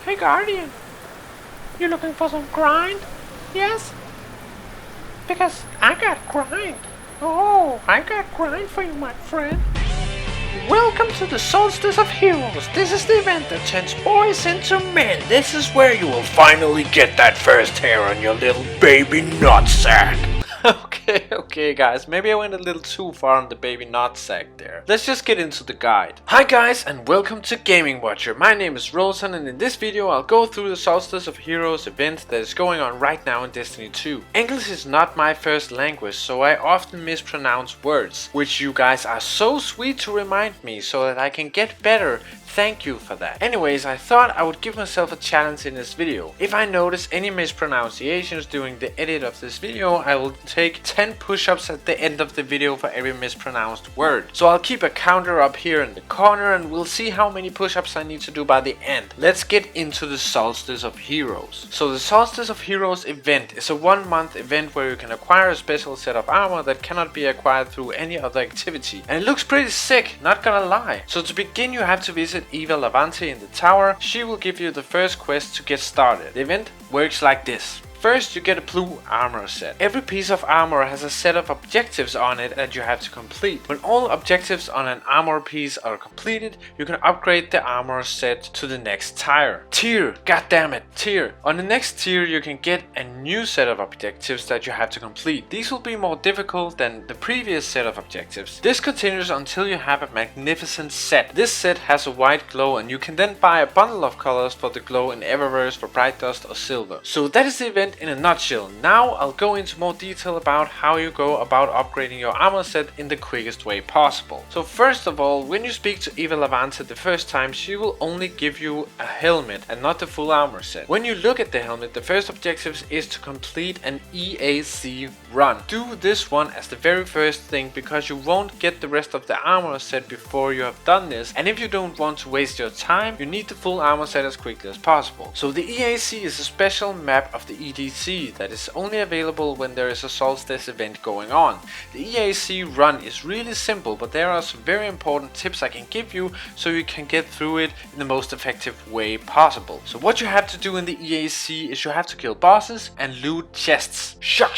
Hey Guardian, you looking for some grind? Yes? Because I got grind. Oh, I got grind for you, my friend. Welcome to the Solstice of Heroes. This is the event that turns boys into men. This is where you will finally get that first hair on your little baby nutsack. Okay guys, maybe I went a little too far on the baby nutsack there. Let's just get into the guide. Hi guys and welcome to Gaming Watcher. My name is Rosen and in this video I'll go through the Solstice of Heroes event that is going on right now in Destiny 2. English is not my first language, so I often mispronounce words, which you guys are so sweet to remind me so that I can get better. Thank you for that. Anyways, I thought I would give myself a challenge in this video. If I notice any mispronunciations during the edit of this video, I will take 10 push-ups at the end of the video for every mispronounced word. So I'll keep a counter up here in the corner and we'll see how many push-ups I need to do by the end. Let's get into the Solstice of Heroes. So the Solstice of Heroes event is a 1-month event where you can acquire a special set of armor that cannot be acquired through any other activity. And it looks pretty sick, not gonna lie. So to begin you have to visit Eva Levante in the tower. She will give you the first quest to get started. The event works like this. First, you get a blue armor set. Every piece of armor has a set of objectives on it that you have to complete. When all objectives on an armor piece are completed, you can upgrade the armor set to the next tier. Tier. On the next tier, you can get a new set of objectives that you have to complete. These will be more difficult than the previous set of objectives. This continues until you have a magnificent set. This set has a white glow and you can then buy a bundle of colors for the glow in eververse for bright dust or silver. So that is the event in a nutshell. Now I'll go into more detail about how you go about upgrading your armor set in the quickest way possible. So first of all, when you speak to Eva Levante the first time, she will only give you a helmet and not the full armor set. When you look at the helmet, the first objective is to complete an EAC run. Do this one as the very first thing because you won't get the rest of the armor set before you have done this, and if you don't want to waste your time, you need the full armor set as quickly as possible. So the EAC is a special map of the EDC that is only available when there is a Solstice event going on. The EAC run is really simple, but there are some very important tips I can give you so you can get through it in the most effective way possible. So what you have to do in the EAC is you have to kill bosses and loot chests. Shock.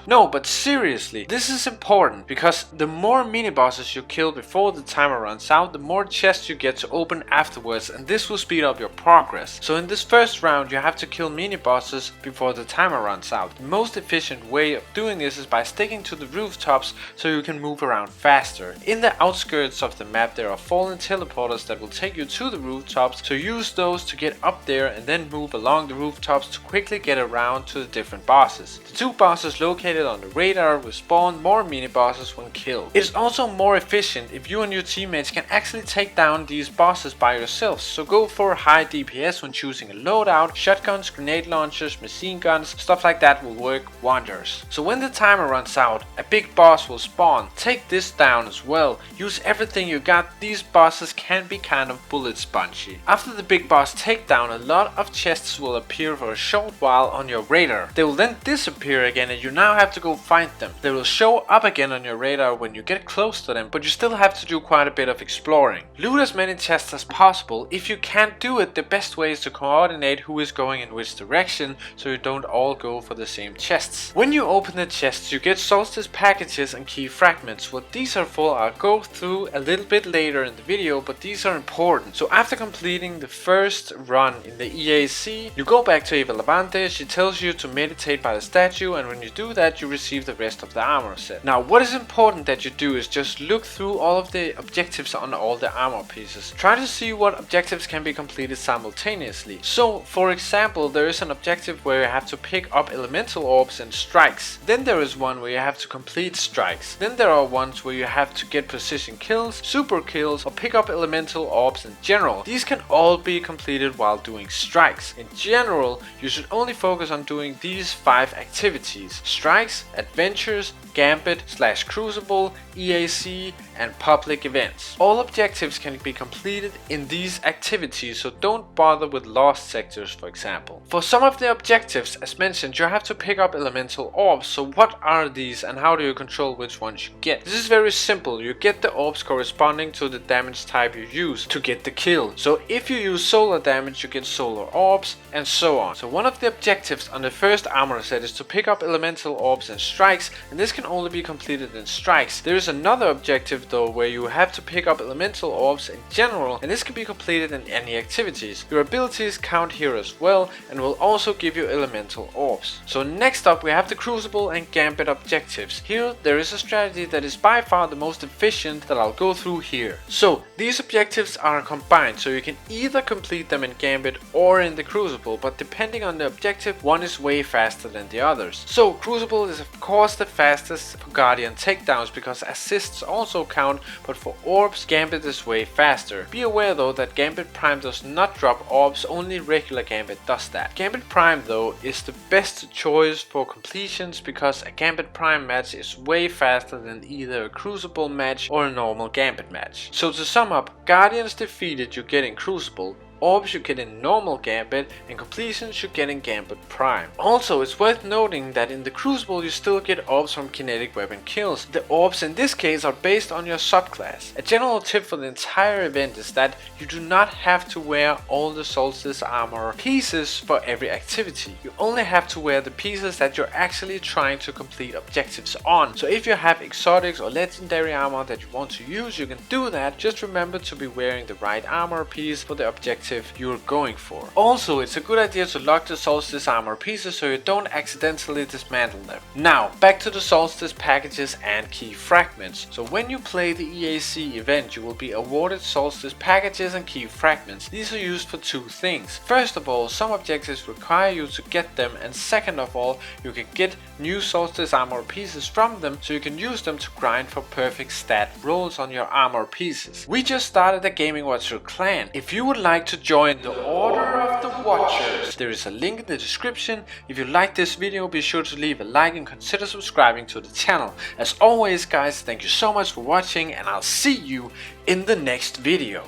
No, but seriously, this is important because the more mini bosses you kill before the timer runs out, the more chests you get to open afterwards, and this will speed up your progress. So in this first round you have to kill mini bosses before the timer runs out. The most efficient way of doing this is by sticking to the rooftops so you can move around faster. In the outskirts of the map there are fallen teleporters that will take you to the rooftops, so use those to get up there and then move along the rooftops to quickly get around to the different bosses. The two bosses located on the radar will spawn more mini bosses when killed. It is also more efficient if you and your teammates can actually take down these bosses by yourselves, so go for high DPS when choosing a loadout. Shotguns, grenade launchers, machine guns, stuff like that will work wonders. So when the timer runs out, a big boss will spawn. Take this down as well. Use everything you got. These bosses can be kind of bullet spongy. After the big boss takedown, a lot of chests will appear for a short while on your radar. They will then disappear again and you now have to go find them. They will show up again on your radar when you get close to them, but you still have to do quite a bit of exploring. Loot as many chests as possible. If you can't do it, the best way is to coordinate who is going in which direction so you don't all go for the same chests. When you open the chests, you get Solstice packages and key fragments. What these are for I'll go through a little bit later in the video, but these are important. So after completing the first run in the EAC, you go back to Eva Levante. She tells you to meditate by the statue, and when you do that you receive the rest of the armor set. Now what is important that you do is just look through all of the objectives on all the armor pieces. Try to see what objectives can be completed simultaneously. So for example, there is an objective where you have to pick up elemental orbs and strikes. Then there is one where you have to complete strikes. Then there are ones where you have to get precision kills, super kills, or pick up elemental orbs in general. These can all be completed while doing strikes. In general, you should only focus on doing these 5 activities: strike, strikes, adventures, gambit / crucible, EAC, and public events. All objectives can be completed in these activities, so don't bother with lost sectors, for example. For some of the objectives, as mentioned, you have to pick up elemental orbs. So what are these and how do you control which ones you get? This is very simple. You get the orbs corresponding to the damage type you use to get the kill. So if you use solar damage, you get solar orbs, and so on. So one of the objectives on the first armor set is to pick up elemental orbs and strikes, and this can only be completed in strikes. There is another objective though where you have to pick up elemental orbs in general, and this can be completed in any activities. Your abilities count here as well and will also give you elemental orbs. So next up we have the crucible and gambit objectives. Here there is a strategy that is by far the most efficient that I'll go through here. So these objectives are combined, so you can either complete them in gambit or in the crucible, but depending on the objective, one is way faster than the others. So crucible is of course the fastest for guardian takedowns because assists also count, but for orbs gambit is way faster. Be aware though that gambit prime does not drop orbs, only regular gambit does that. Gambit prime though is the best choice for completions because a gambit prime match is way faster than either a crucible match or a normal gambit match. So to sum up, guardians defeated you get in crucible, orbs you get in normal gambit, and completions you get in gambit prime. Also, it's worth noting that in the crucible you still get orbs from kinetic weapon kills. The orbs in this case are based on your subclass. A general tip for the entire event is that you do not have to wear all the Solstice armor pieces for every activity. You only have to wear the pieces that you're actually trying to complete objectives on. So if you have exotics or legendary armor that you want to use, you can do that. Just remember to be wearing the right armor piece for the objective you're going for. Also, it's a good idea to lock the Solstice armor pieces so you don't accidentally dismantle them. Now, back to the Solstice packages and key fragments. So when you play the EAC event, you will be awarded Solstice packages and key fragments. These are used for two things. First of all, some objectives require you to get them, and second of all, you can get new Solstice armor pieces from them, so you can use them to grind for perfect stat rolls on your armor pieces. We just started a Gaming Watcher clan. If you would like to join the Order of the Watchers, there is a link in the description. If you like this video, be sure to leave a like and consider subscribing to the channel. As always guys, thank you so much for watching, and I'll see you in the next video.